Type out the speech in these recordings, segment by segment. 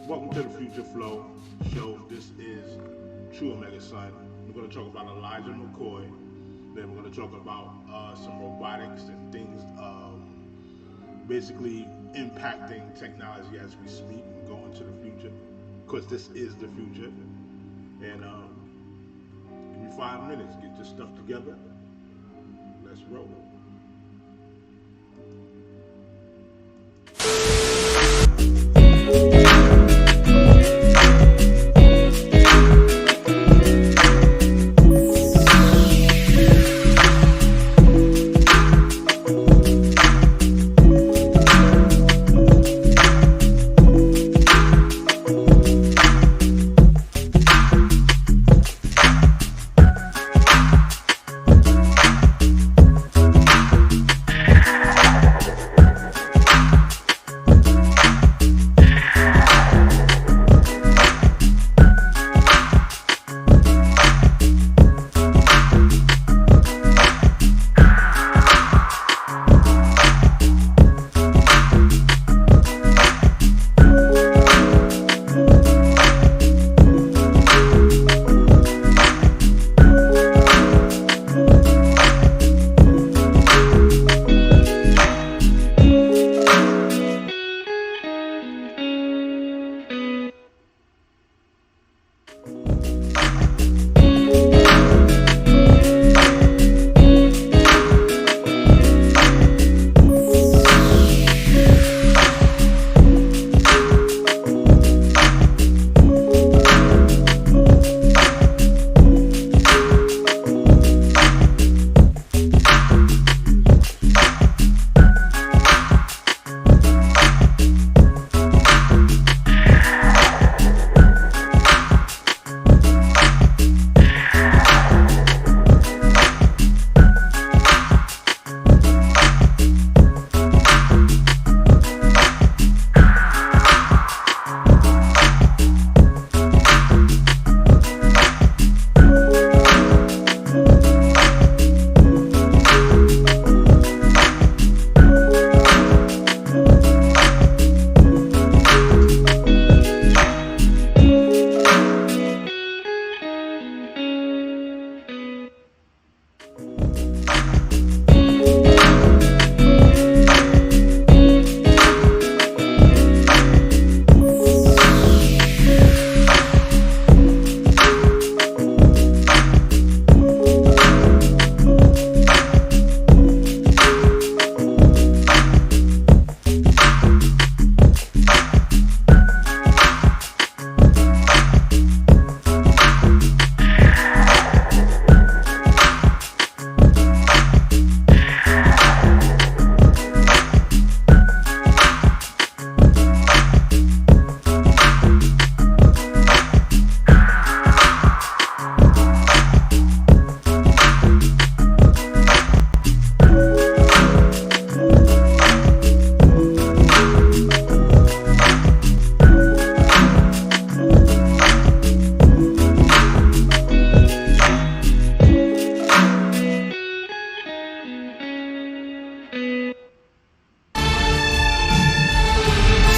Welcome to the Future Flow show. This is True Omega Son. We're going to talk about Elijah Mccoy. Then we're going to talk about some robotics and things basically impacting technology as we speak and go into the future. Because this is the future. And give me 5 minutes, get your stuff together. Let's roll.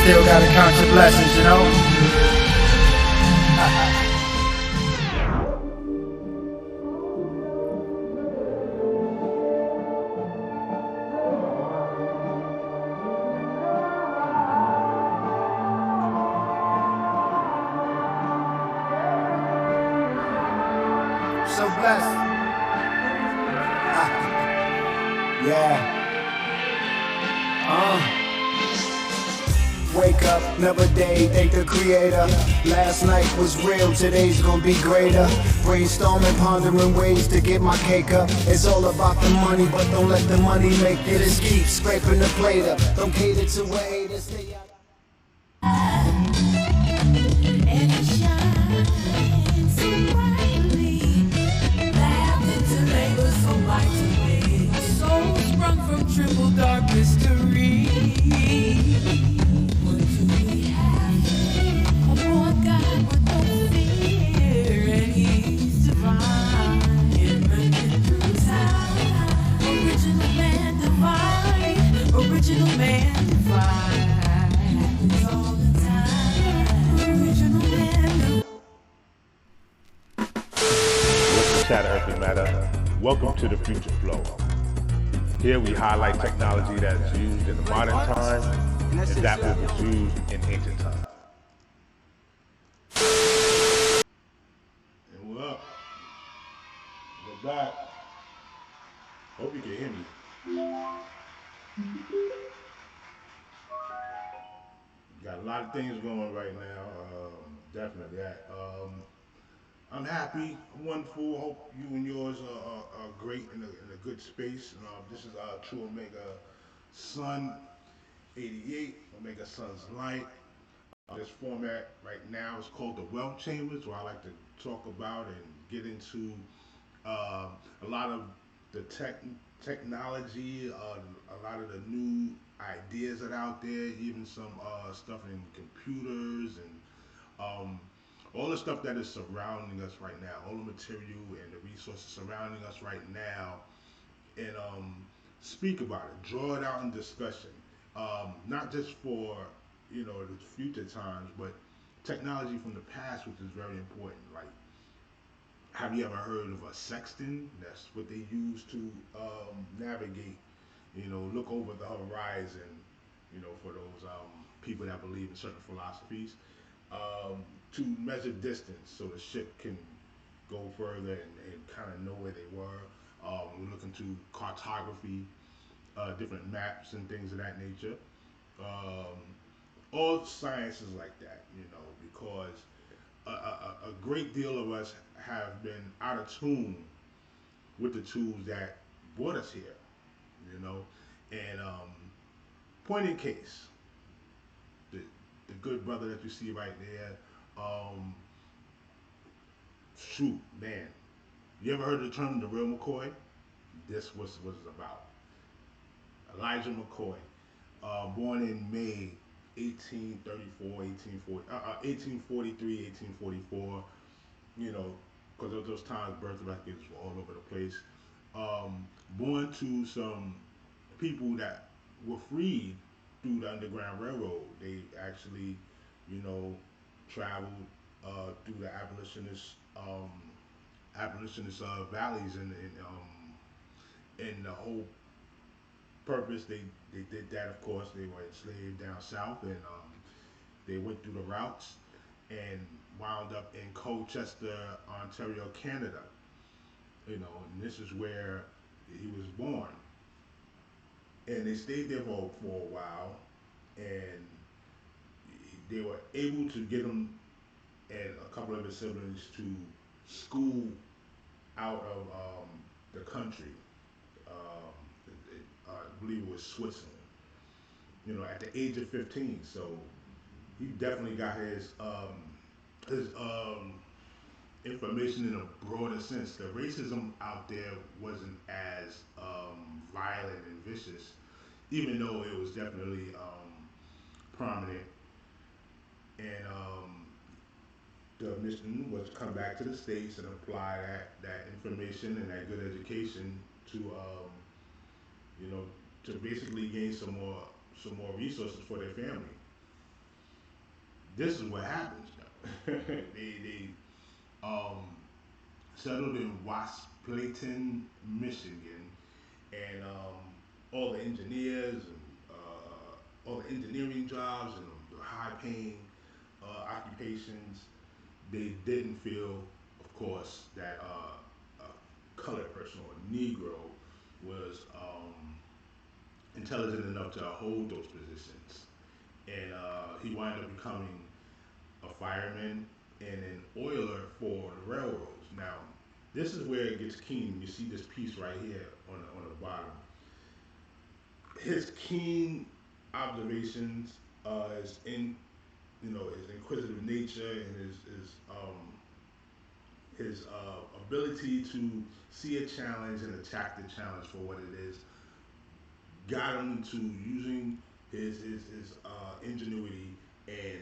Still gotta count your blessings, you know? So blessed. Yeah. Wake up, never day, thank the creator. Last night was real, today's gonna be greater. Brainstorming, pondering ways to get my cake up. It's all about the money, but don't let the money make it. Just keep scraping the plate up. Don't cater to a hater, stay out. And it shines so brightly, laughed into labor so lightly. Soul sprung from triple dark mystery. What do we have? A more God with no fear, and He's divine. Imminent through time, original man divine, original man divine. Happens all the time. Shatter Earthly Matter. Welcome to the Future Flow. Here we highlight technology that's used in the modern time and that was used in ancient times. And we're up. We're back. Hope you can hear me. Got a lot of things going right now. Definitely that. I'm happy, wonderful. Hope you and yours are great in a good space. And, this is our True Omega Sun 88, Omega Sun's Light. This format right now is called the Wealth Chambers, where I like to talk about and get into uh, a lot of the technology, a lot of the new ideas that are out there, even some stuff in computers and um, all the stuff that is surrounding us right now, all the material and the resources surrounding us right now, and speak about it, draw it out in discussion, not just for the future times, but technology from the past, which is very important. Like, have you ever heard of a sextant? That's what they use to navigate, look over the horizon, for those people that believe in certain philosophies, to measure distance so the ship can go further and kind of know where they were. We're looking to cartography, different maps and things of that nature. Um, all sciences like that, because a great deal of us have been out of tune with the tools that brought us here, you know. And point in case, the, the good brother that you see right there, um, shoot, man, you ever heard the term the real McCoy? This was what it's about. Elijah Mccoy, born in May 1834, 1843, 1844, you know, because of those times birth records were all over the place. Born to some people that were freed through the Underground Railroad. They actually, you know, traveled through the abolitionist valleys and the whole purpose they did that. Of course, they were enslaved down south, and they went through the routes and wound up in Colchester, Ontario, Canada. And this is where he was born. And they stayed there for a while, and they were able to get him and a couple of his siblings to school out of the country. I believe it was Switzerland. At the age of 15. So he definitely got his information in a broader sense. The racism out there wasn't as violent and vicious, even though it was definitely prominent. And the mission was to come back to the states and apply that information and that good education to you know to basically gain some more resources for their family. This is what happens though. They um, settled in Wasplayton, Michigan, and all the engineers and all the engineering jobs and the high-paying occupations. They didn't feel, of course, that a colored person or a Negro was intelligent enough to hold those positions, and he wound up becoming a fireman and an oiler for the railroads. Now, this is where it gets keen. You see this piece right here on the bottom. His keen observations, his inquisitive nature and his ability to see a challenge and attack the challenge for what it is got him into using his ingenuity and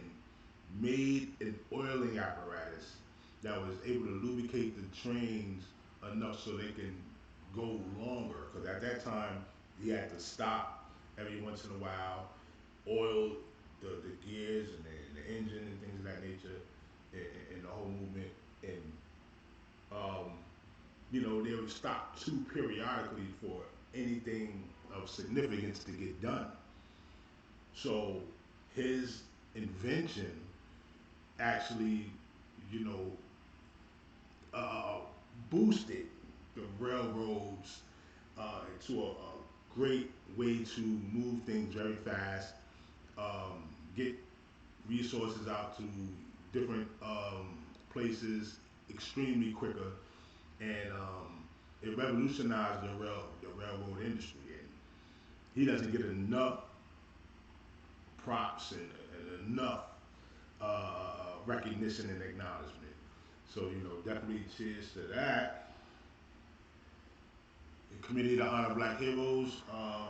made an oiling apparatus that was able to lubricate the trains enough so they can go longer. Because at that time, he had to stop every once in a while, oil the gears and the engine and things of that nature, and the whole movement. And um, they would stop too periodically for anything of significance to get done. So his invention actually, you know, uh, boosted the railroads to a great way to move things very fast, get resources out to different places extremely quicker, and it revolutionized the railroad industry. And he doesn't get enough props and enough recognition and acknowledgement. So definitely cheers to that. The Committee to Honor Black Heroes. Oh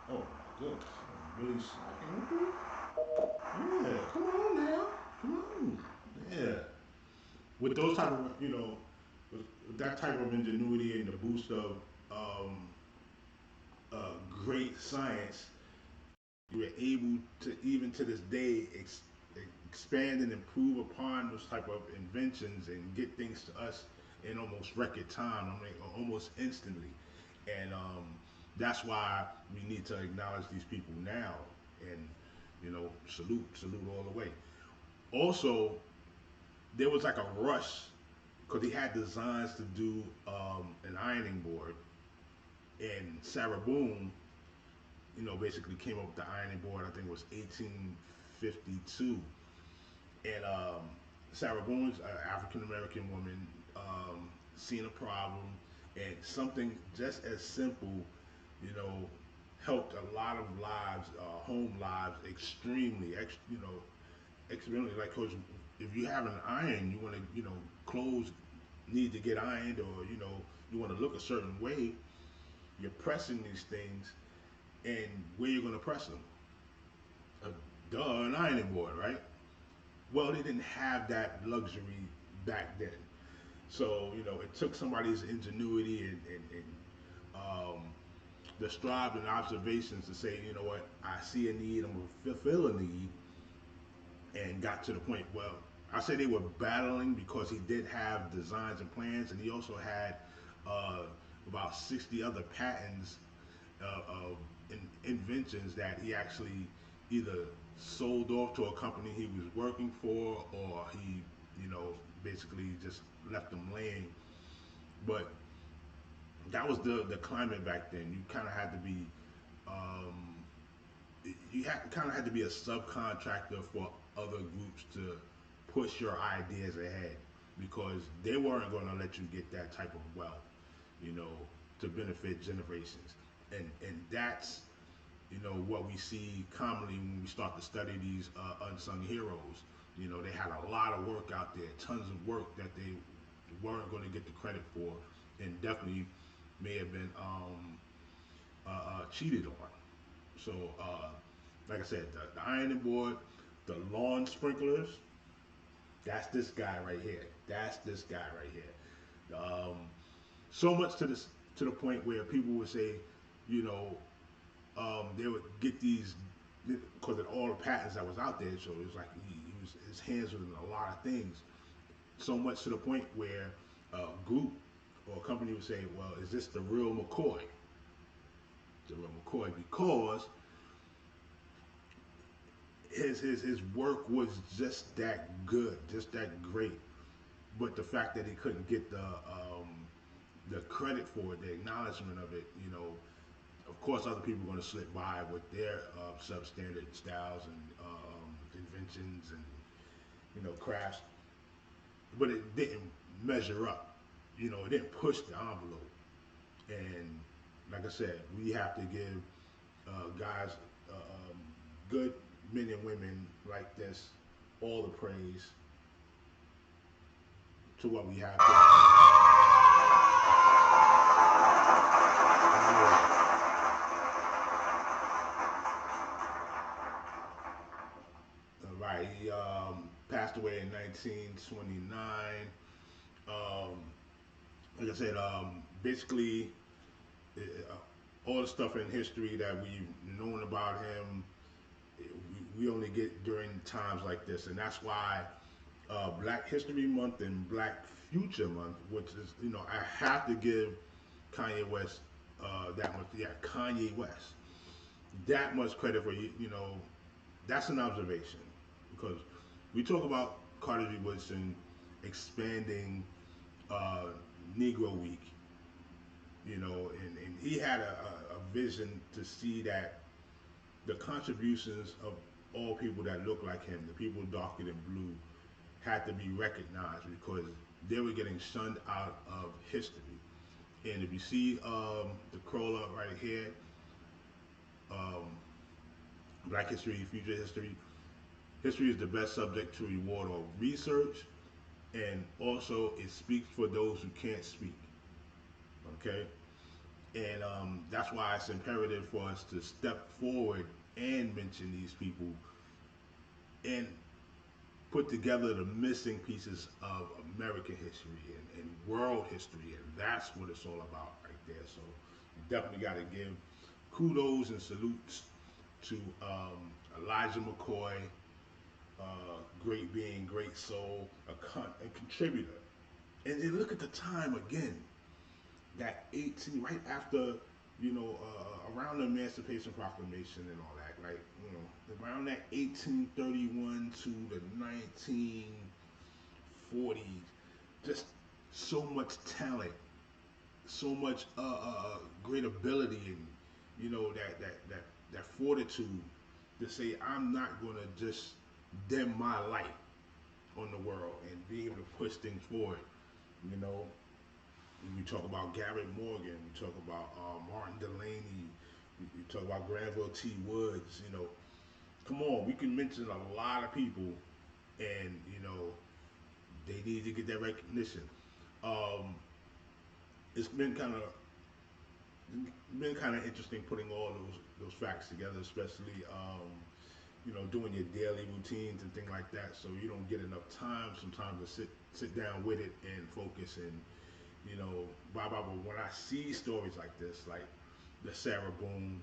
my goodness, I'm really slacking with it. Yeah, come on now, come on. Yeah, with those type of with that type of ingenuity and the boost of um, great science, you were able to even to this day expand and improve upon those type of inventions and get things to us in almost record time. I mean, almost instantly. And that's why we need to acknowledge these people now and salute all the way. Also, there was like a rush because he had designs to do an ironing board, and Sarah Boone, basically came up with the ironing board. I think it was 1852, and Sarah Boone's an African American woman, seeing a problem, and something just as simple, you know, helped a lot of lives, home lives, extremely. Like, cause if you have an iron, you want to, clothes need to get ironed, or you want to look a certain way. You're pressing these things, and where you're gonna press them? A duh, an ironing board, right? Well, they didn't have that luxury back then. So, it took somebody's ingenuity and um, the strive and observations to say, you know what, I see a need, I'm gonna fulfill a need, and got to the point. Well, I say they were battling because he did have designs and plans, and he also had uh, about 60 other patents of inventions that he actually either sold off to a company he was working for, or he, basically just left them laying. But that was the climate back then. You kind of had to be, um, kind of had to be a subcontractor for other groups to push your ideas ahead, because they weren't going to let you get that type of wealth, you know, to benefit generations. And that's what we see commonly when we start to study these unsung heroes. They had a lot of work out there, tons of work that they weren't going to get the credit for, and definitely may have been cheated on. So, like I said, the ironing board, the lawn sprinklers, that's this guy right here. That's this guy right here. So much to the point where people would say, you know, they would get these because of all the patents that was out there. So it was like his hands was in a lot of things. So much to the point where a group or a company would say, "Well, is this the real McCoy?" The real McCoy, because his work was just that good, just that great. But the fact that he couldn't get the credit for it, the acknowledgement of it, of course, other people are going to slip by with their substandard styles and inventions and crafts, but it didn't measure up. It didn't push the envelope. And like I said, we have to give guys, good men and women like this, all the praise to what we have right. He passed away in 1929. Um, like I said, basically, all the stuff in history that we've known about him, we only get during times like this, and that's why Black History Month and Black Future Month, which is, I have to give Kanye West that much. Yeah, Kanye West that much credit for that's an observation because we talk about Carter G. Woodson expanding uh, Negro Week, and he had a vision to see that the contributions of all people that look like him, the people darker than blue, had to be recognized because they were getting shunned out of history. And if you see the crawler right here, um, Black History, Future History, history is the best subject to reward or research, and also it speaks for those who can't speak. Okay, and that's why it's imperative for us to step forward and mention these people and put together the missing pieces of American history and world history, and that's what it's all about right there. So you definitely got to give kudos and salutes to Elijah McCoy, great being, great soul, a contributor. And look at the time again, that 18, right after, around the Emancipation Proclamation and all that, like, around that 1831 to the 1940s, just so much talent, so much great ability, and that fortitude to say I'm not gonna just dim my light on the world and be able to push things forward. You know, we talk about Garrett Morgan, we talk about Martin Delaney, we talk about Granville T. Woods. Come on, we can mention a lot of people, and they need to get that recognition. Um, it's been kind of interesting putting all those facts together, especially doing your daily routines and things like that. So you don't get enough time sometimes to sit down with it and focus and But when I see stories like this, like the Sarah Boone,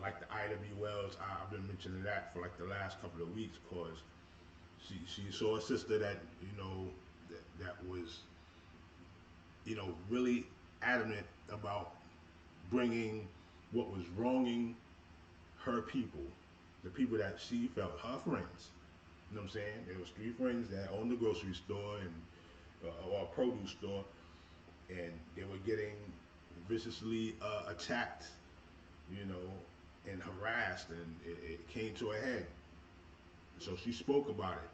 like the IWLs, I've been mentioning that for like the last couple of weeks, cause she saw a sister that that was really adamant about bringing what was wronging her people, the people that she felt her friends. You know what I'm saying? There was three friends that owned the grocery store and or a produce store, and they were getting viciously attacked, and harassed, and it came to a head. So she spoke about it,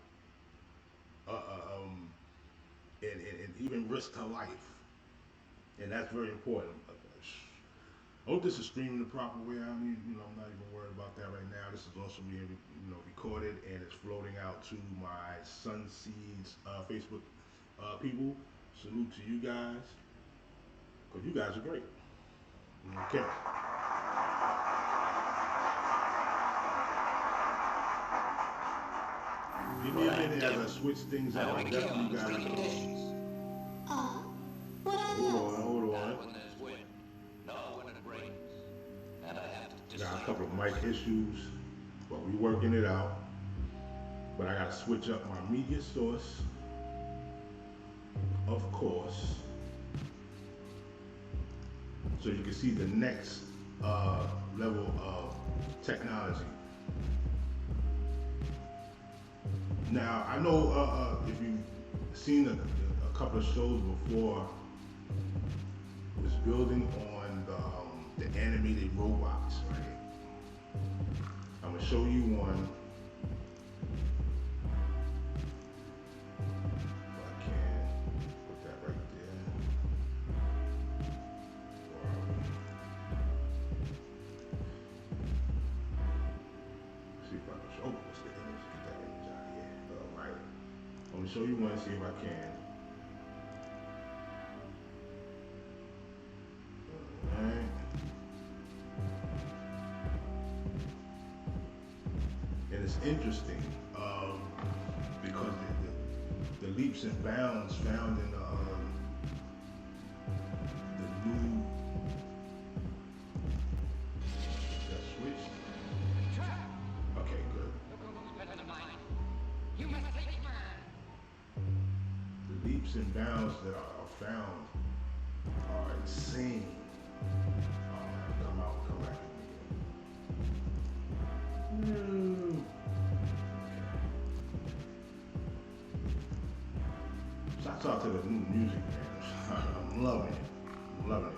and even risked her life, and that's very important. I hope this is streaming the proper way. I mean, I'm not even worried about that right now. This is also being, recorded, and it's floating out to my Sunseeds Facebook people. Salute to you guys, because you guys are great. Okay. Give me a minute as I switch things out. Definitely guys. Hold on. Got a couple of mic issues, but we working it out. But I gotta switch up my media source, of course, so you can see the next level of technology. Now, I know if you've seen a couple of shows before, it's building on the animated robots, right? I'm gonna show you one. If I can put that right there. See if I can show. What's the image? Get that image out of here. All right. I'm gonna show you one. See if I can. It's interesting because the leaps and bounds found in the new that switched. Okay, good. You must take mine. leaps and bounds that are found are insane. Come back in again. Shouts out to the new music, man. I'm loving it. I'm loving it.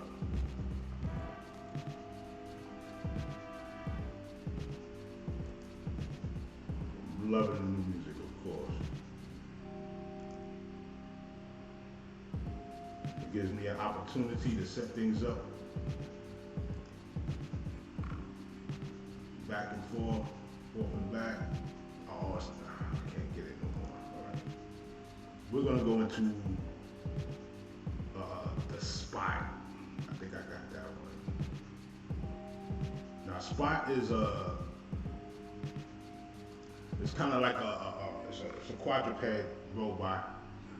Loving the new music, of course. It gives me an opportunity to set things up. Back and forth and back. Oh, I can't get it no more. All right. We're gonna go into the spot. I think I got that one. Now, spot is it's kind of like it's a quadruped robot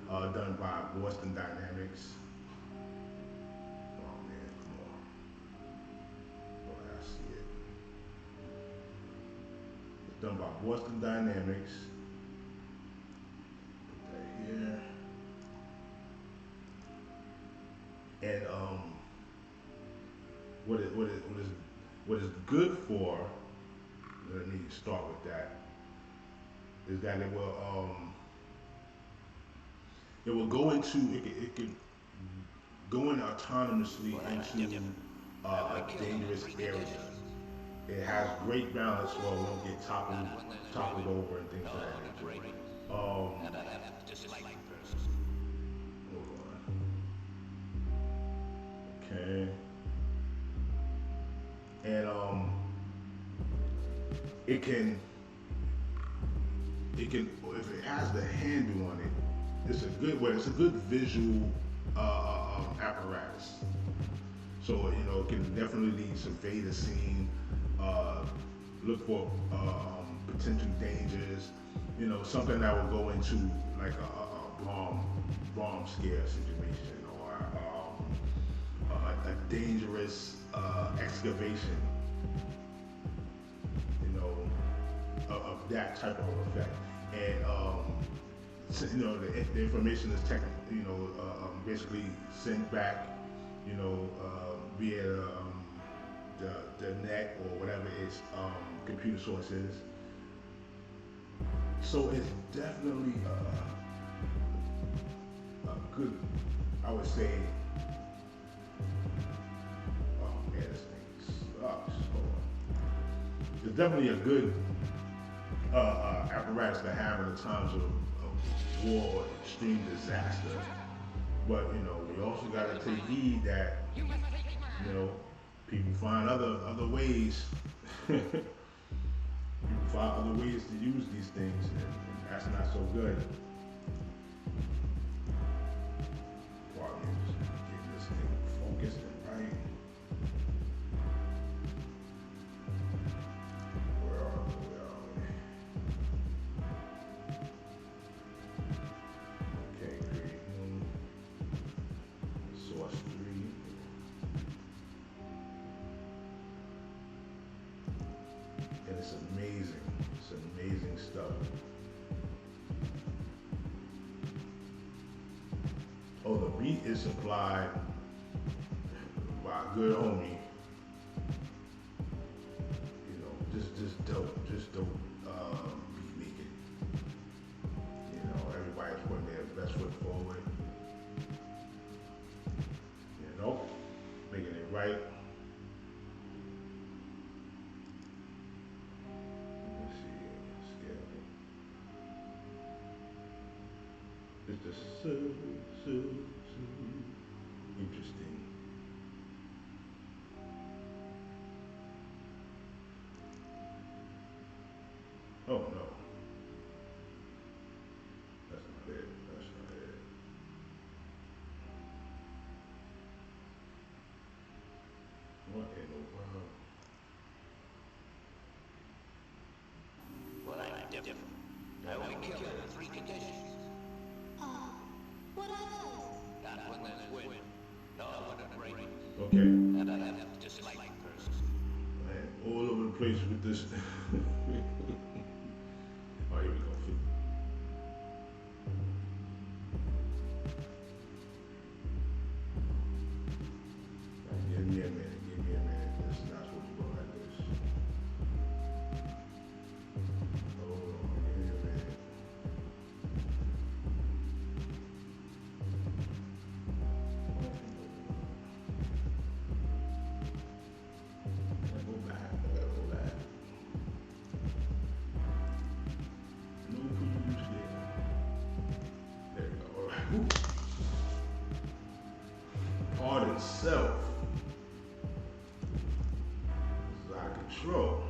done by Boston Dynamics. Oh man, come on. Oh, I see it. It's done by Boston Dynamics. Put that here. And what is good for? Let me start with that. Is that it will go into it can go in autonomously into a dangerous area. It has great balance, so it won't get toppled over and things like that nature. Hold on. Okay. And it can if it has the handle on it, it's a good visual apparatus. So it can definitely lead to Vader scene, look for potential dangers, something that will go into like a bomb scare situation or a dangerous excavation, of that type of effect. And the information is basically sent back, via the net or whatever its computer source is. So it's definitely a good, I would say. Oh man, this thing sucks. It's definitely a good apparatus to have in the times of war or extreme disaster. But we also got to take heed that people find other ways. People find other ways to use these things, and that's not so good. Probably just getting this thing focused and right. Where are we? Okay, create new source 3. And it's amazing. It's amazing stuff. Oh, the beat is supplied by a good homie. Just dope beat making. Everybody's putting their best foot forward. Making it right. Let's see, scale. It's just so interesting. Oh no. That's not it. That's not it. What in the world? Well, I'm different. I only kill him in 3 conditions. What are those? Not when there's wind, nor when it rains, Okay. and I have to dislike the person. Man, all over the place with this. Oh, here we go. oneself is out of control.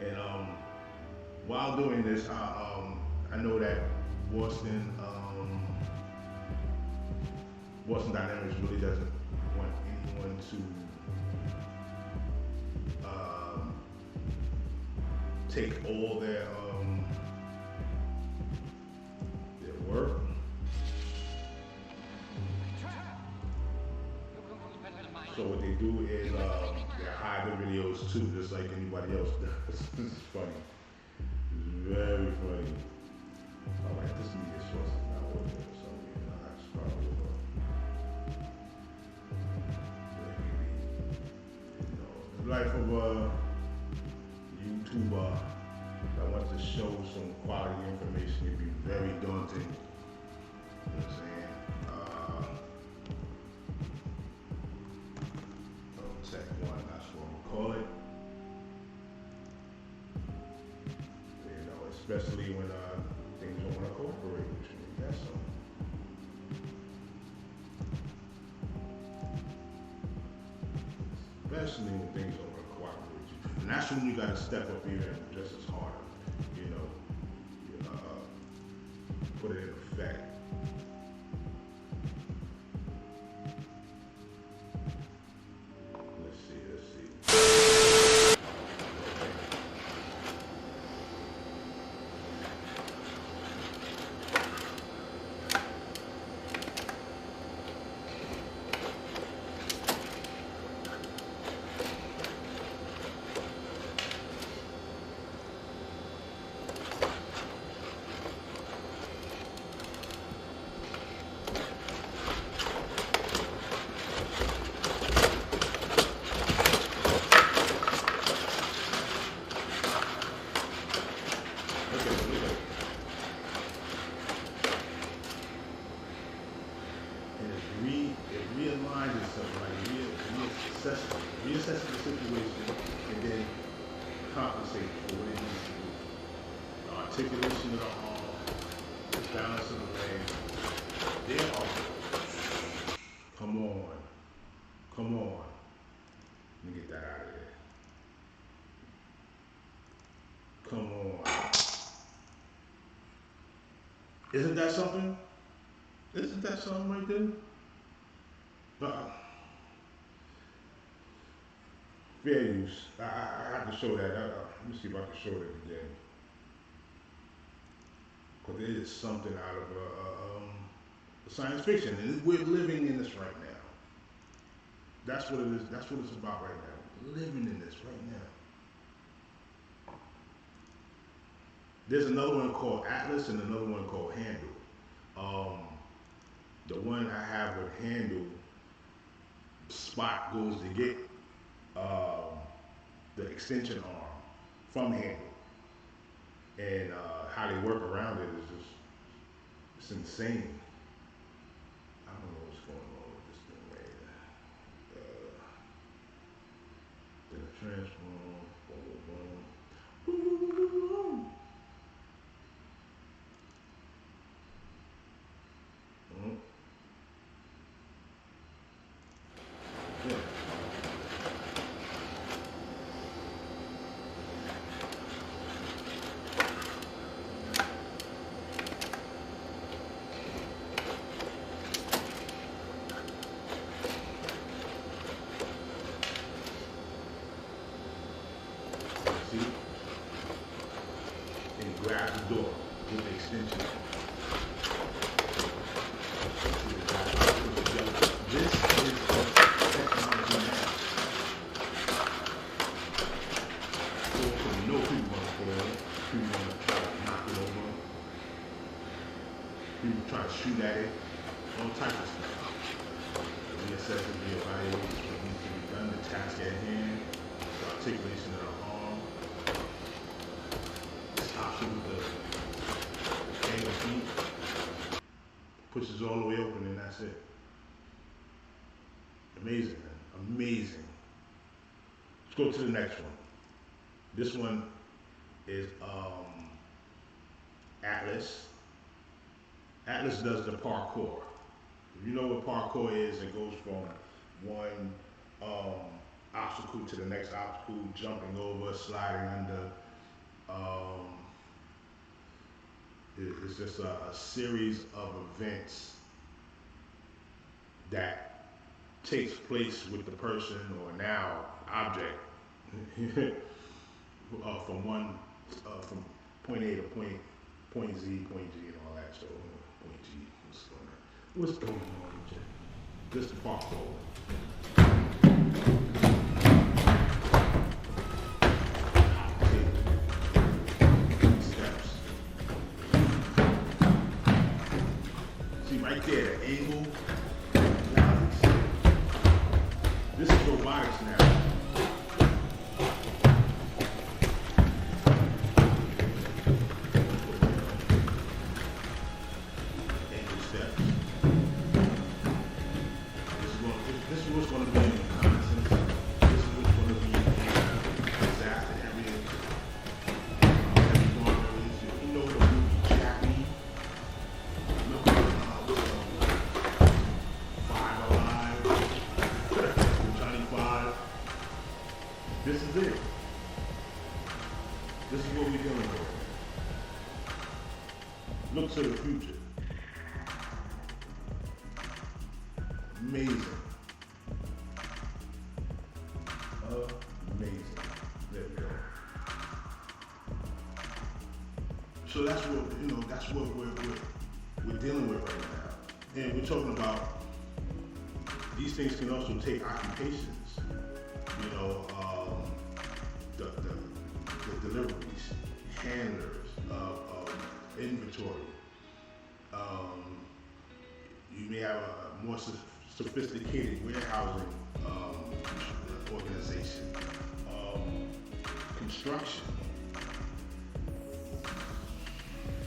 And while doing this, I know that Boston Boston Dynamics really doesn't want anyone to take all their work. So what they do is they hide the videos too, just like anybody else does. This is funny. It's very funny. I'm like, this media source is not working for some reason. That's probably what. The life of a YouTuber that wants to show some quality information can be very daunting. You know what I'm saying? Tech one, that's what we'll call it. You know, especially when things don't want to cooperate with you. That's something. Especially when things don't want to cooperate with you. And that's when you got to step up even just as hard. You know, put it in effect. Reassess the situation and then compensate for what it needs to do. The articulation of the arm, the balance of the leg. They're all. Come on. Come on. Let me get that out of there. Come on. Isn't that something? Isn't that something right there? Fair use. I have to show that. Let me see if I can show it again. Because it is something out of science fiction, and we're living in this right now. That's what it is. That's what it's about right now. Living in this right now. There's another one called Atlas and another one called Handle. The one I have with Handle, Spot goes to get the extension arm from Handle, and how they work around it is just, it's insane. I don't know what's going on with this thing right here. Then a transform, boom, boom, boom. Yeah. See? And grab the door with the extension. This is technology now. So you know people want to put on it. People want to try to knock it over. People try to shoot at it. All types of stuff. Reassess it, reevaluate what needs to be done, the task at hand, the articulation of the arm. Stops you with the angle feet. Pushes all the way open and that's it. Amazing, man. Amazing. Let's go to the next one. This one is Atlas. Atlas does the parkour. If you know what parkour is, it goes from one obstacle to the next obstacle, jumping over, sliding under. It's just a series of events that takes place with the person or now object from point A to point Z, point G, and all that. So point G, what's going on? Just the parkour. Steps. See right there, the angle. This is robotics now. Angle steps. This is what's going to be in reconnaissance. This is what's going to be in disaster areas. You know the movie Jackie? Five Alive? Johnny Five? This is it. This is what we're dealing with. Look to the future. Amazing. Amazing. There we go. So that's what that's what we're dealing with right now. And we're talking about these things can also take occupations. The deliveries, handlers of inventory. You may have a more sophisticated warehousing organization, construction.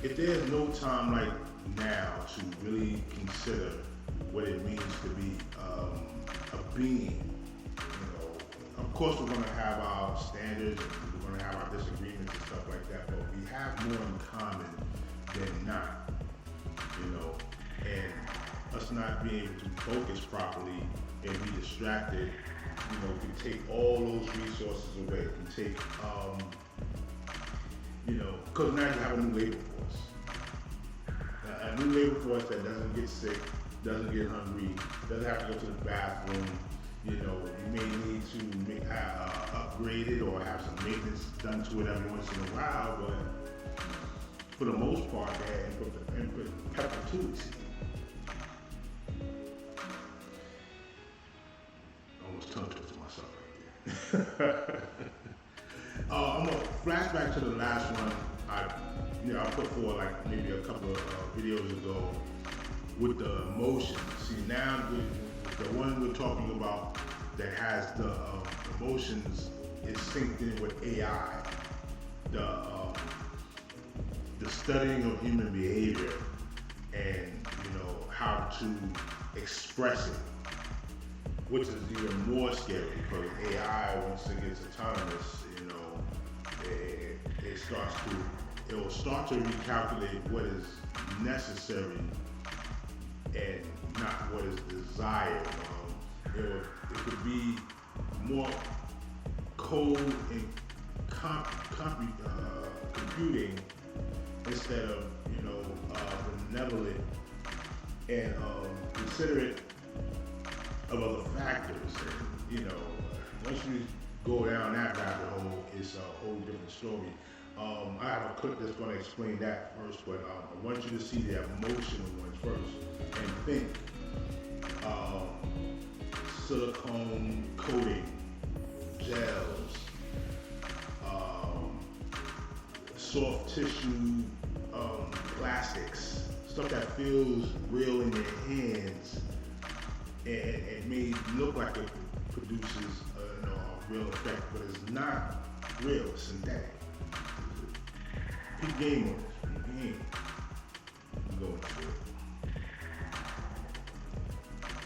If there's no time like now to really consider what it means to be a being, of course we're going to have our standards, we're going to have our disagreements and stuff like that, but we have more in common than not, and us not being able to focus properly and be distracted, can take all those resources away. It can take, because now you have a new labor force. A new labor force that doesn't get sick, doesn't get hungry, doesn't have to go to the bathroom. You may need to upgrade it or have some maintenance done to it every once in a while, but for the most part, they're in perpetuity. Almost tongue twisted myself right there. I'm gonna flashback to the last one I put forward like maybe a couple of videos ago with the emotions. See, now the one we're talking about that has the emotions is synced in with AI. The studying of human behavior and how to express it, which is even more scary because AI, once it gets autonomous, it will start to recalculate what is necessary and not what is desired. It could be more code and computing instead of benevolent and considerate of other factors. And, once you go down that rabbit hole, it's a whole different story. I have a clip that's going to explain that first, but I want you to see the emotional ones first and think silicone coating, gels, soft tissue, plastics, stuff that feels real in your hands and may look like it produces a real effect, but it's not real, it's synthetic. Big game on this, big game. I'm going to it.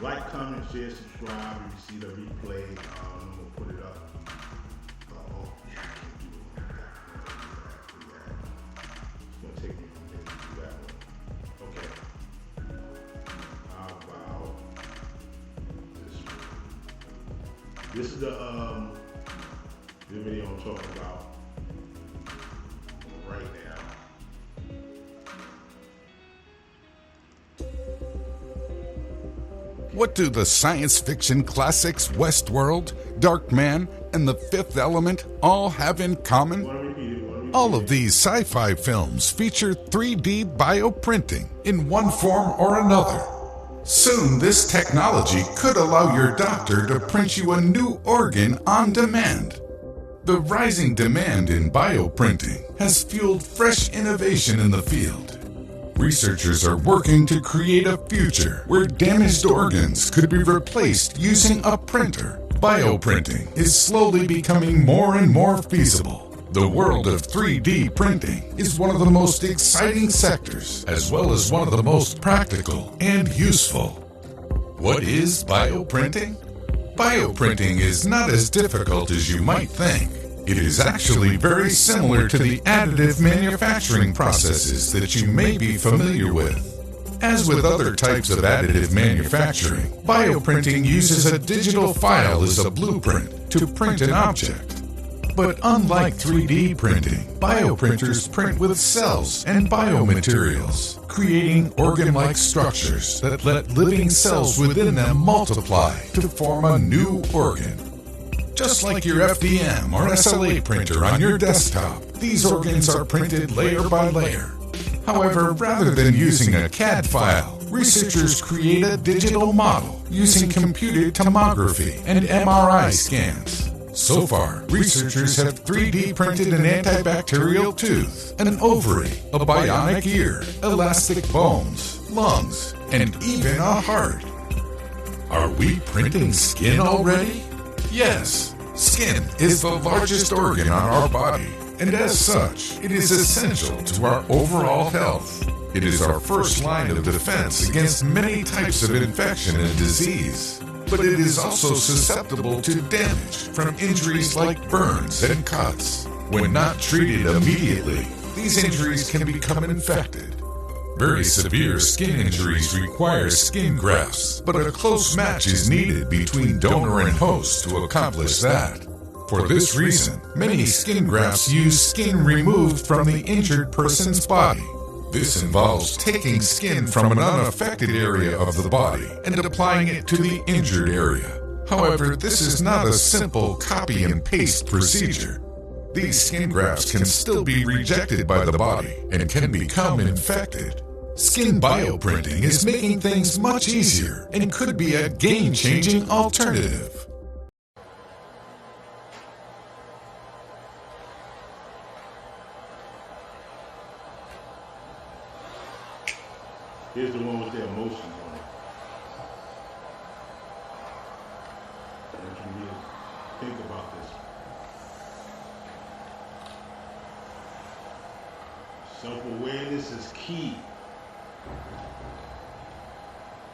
Like, comment, share, subscribe. You can see the replay. I'm going to put it up. Oh, yeah, I can't do it like that. It's going to take me a minute to do that one. Okay. This is the video I'm talking about right now. What do the science fiction classics Westworld, Darkman, and The Fifth Element all have in common? All of these sci-fi films feature 3D bioprinting in one form or another. Soon, this technology could allow your doctor to print you a new organ on demand. The rising demand in bioprinting has fueled fresh innovation in the field. Researchers are working to create a future where damaged organs could be replaced using a printer. Bioprinting is slowly becoming more and more feasible. The world of 3D printing is one of the most exciting sectors, as well as one of the most practical and useful. What is bioprinting? Bioprinting is not as difficult as you might think. It is actually very similar to the additive manufacturing processes that you may be familiar with. As with other types of additive manufacturing, bioprinting uses a digital file as a blueprint to print an object. But unlike 3D printing, bioprinters print with cells and biomaterials, creating organ-like structures that let living cells within them multiply to form a new organ. Just like your FDM or SLA printer on your desktop, these organs are printed layer by layer. However, rather than using a CAD file, researchers create a digital model using computed tomography and MRI scans. So far, researchers have 3D printed an antibacterial tooth, an ovary, a bionic ear, elastic bones, lungs, and even a heart. Are we printing skin already? Yes, skin is the largest organ on our body, and as such, it is essential to our overall health. It is our first line of defense against many types of infection and disease, but it is also susceptible to damage from injuries like burns and cuts. When not treated immediately, these injuries can become infected. Very severe skin injuries require skin grafts, but a close match is needed between donor and host to accomplish that. For this reason, many skin grafts use skin removed from the injured person's body. This involves taking skin from an unaffected area of the body and applying it to the injured area. However, this is not a simple copy and paste procedure. These skin grafts can still be rejected by the body and can become infected. Skin bioprinting is making things much easier and could be a game-changing alternative. Here's the one with the emotions on it. I want you to really think about this. Self-awareness is key.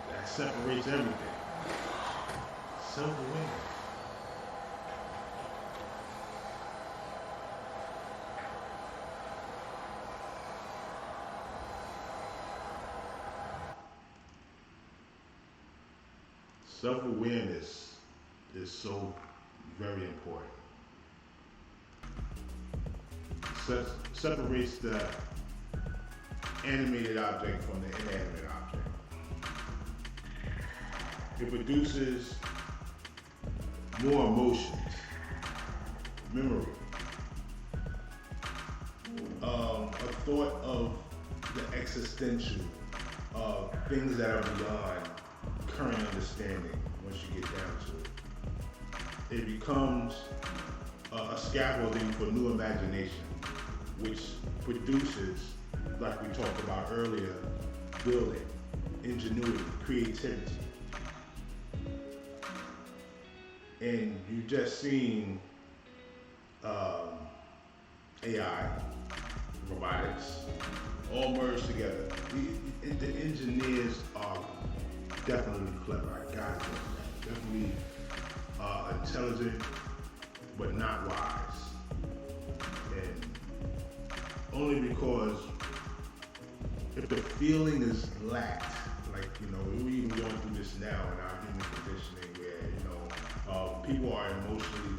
That separates everything. Self-awareness. Self-awareness is so very important. Separates the animated object from the inanimate object. It produces more emotions, memory, a thought of the existential, of things that are beyond current understanding once you get down to it. It becomes a scaffolding for new imagination, which produces, like we talked about earlier, building, ingenuity, creativity. And you've just seen AI, robotics, all merged together. The engineers are definitely clever. Guys, definitely intelligent, but not wise. And only because if the feeling is lacked, like, we're even going through this now in our human conditioning where, people are emotionally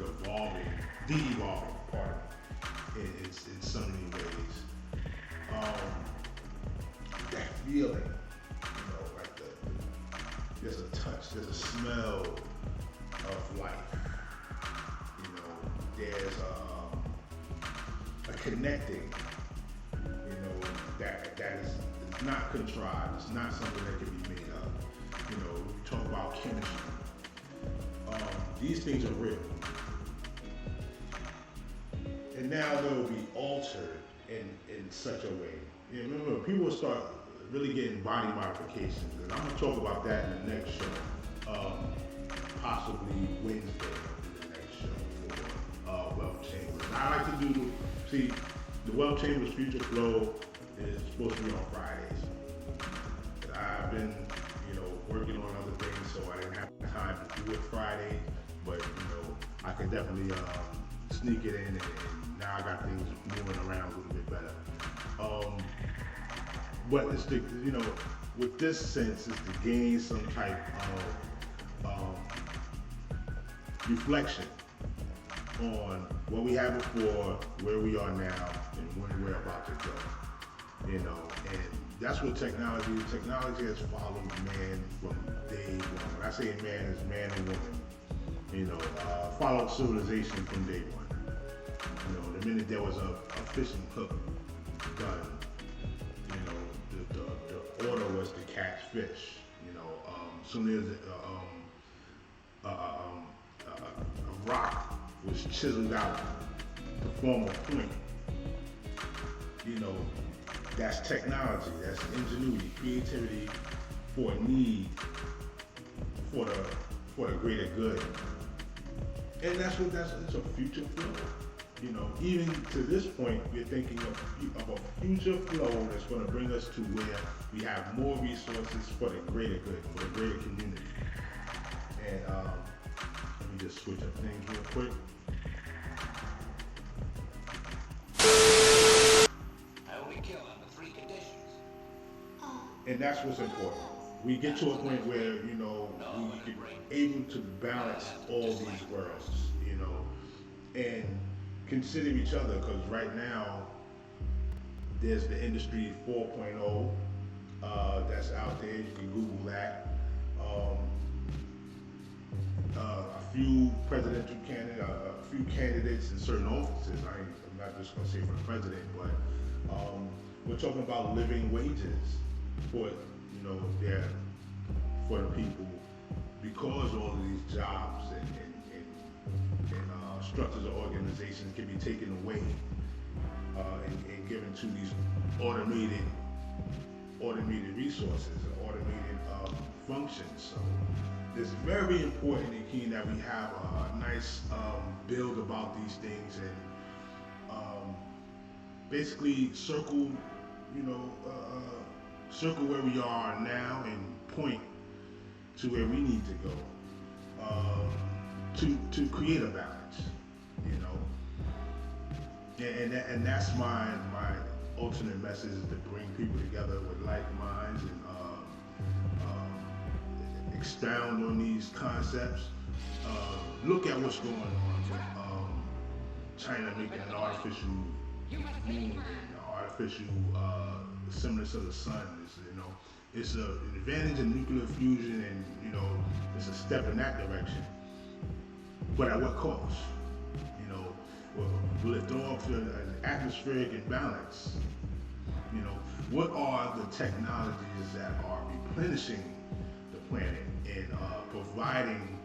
de-evolving, pardon me, in so many ways. That feeling, like there's a touch, there's a smell of life. There's a connecting, that is not contrived. It's not something that can be made up. We talk about chemistry. These things are real. And now they'll be altered in such a way. Remember, people start really getting body modifications, and I'm gonna talk about that in the next show, possibly Wednesday in the next show for Wealth Chambers. I like to the Wealth Chambers Future Flow is supposed to be on Fridays. I've been, working on other things, so I didn't have time to do it Friday, but I can definitely sneak it in, and now I got things moving around a little bit better. But it's with this sense, it's to gain some type of reflection on what we had before, where we are now, and where we're about to go. And that's what technology has followed man from day one. When I say man, it's man and woman. Followed civilization from day one. The minute there was a fishing hook done, the order was to catch fish. Soon as a rock was chiseled out to form a point, that's technology, that's ingenuity, creativity for a need, for the greater good. And it's a future flow. Even to this point, we're thinking of a future flow that's going to bring us to where we have more resources for the greater good, for the greater community. And let me just switch up things real quick. I only kill under 3 conditions. And that's what's important. We get to a point where, we're able to balance all these worlds, and consider each other, because right now, there's the industry 4.0 that's out there. You can Google that. A few presidential candidates, a few candidates in certain offices. I'm not just going to say for the president, but we're talking about living wages for for the people, because all of these jobs and structures of organizations can be taken away and given to these automated resources and automated functions. So it's very important and key that we have a nice build about these things, and basically circle where we are now and point to where we need to go to create a balance. And that's my ultimate message, is to bring people together with like minds and expound on these concepts. Look at what's going on with China making an artificial moon and artificial semblance of the sun. It's an advantage in nuclear fusion, and it's a step in that direction. But at what cost? Will it throw off an atmospheric imbalance? What are the technologies that are replenishing the planet and providing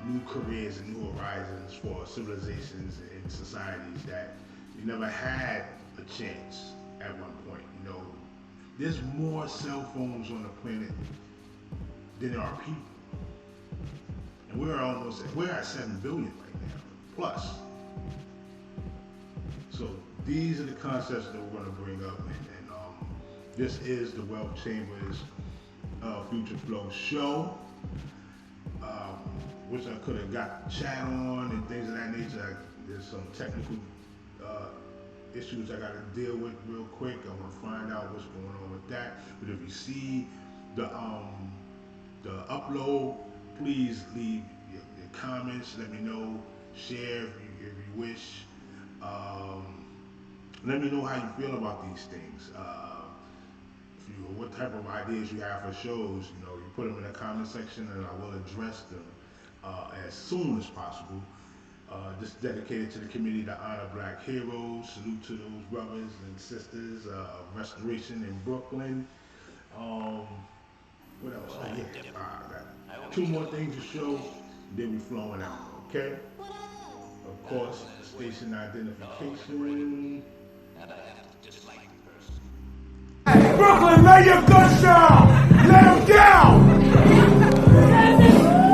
new careers and new horizons for civilizations and societies that we never had a chance at one point? There's more cell phones on the planet than there are people. And we're at 7 billion right now, plus. So these are the concepts that we're going to bring up, and this is the Wealth Chambers Future Flow show. Wish I could have got chat on and things of that nature. There's some technical issues I got to deal with real quick. I want to find out what's going on with that. But if you see the upload, please leave your comments. Let me know. Share if you wish. Let me know how you feel about these things. What type of ideas you have for shows, you put them in the comment section and I will address them as soon as possible. This is dedicated to the community to honor black heroes. Salute to those brothers and sisters of restoration in Brooklyn. What else? Oh, yeah. I got 2 more things to show, then we flowing out, okay? Of course, station identification. Brooklyn, lay your guns down! Let them down!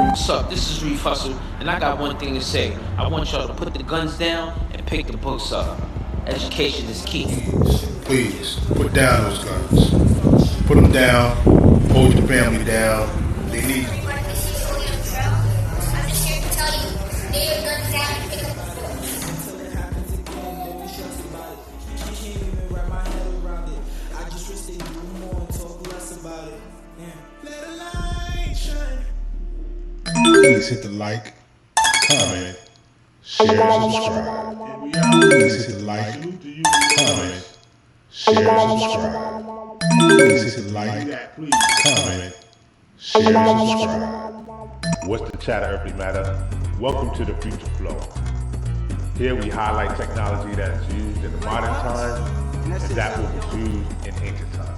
What's up? This is Reef Hustle, and I got one thing to say. I want y'all to put the guns down and pick the books up. Education is key. Please, put down those guns. Put them down. Hold your family down. They need you. I'm just here to tell you, lay your guns down and pick up the book. Please hit the like, comment, share, and subscribe. Please hit the like, comment, share, and subscribe. Please hit the like, comment, share, and subscribe. What's the chatter, Earthly Matter? Welcome to the Future Flow. Here we highlight technology that is used in the modern time and that what was used in ancient times.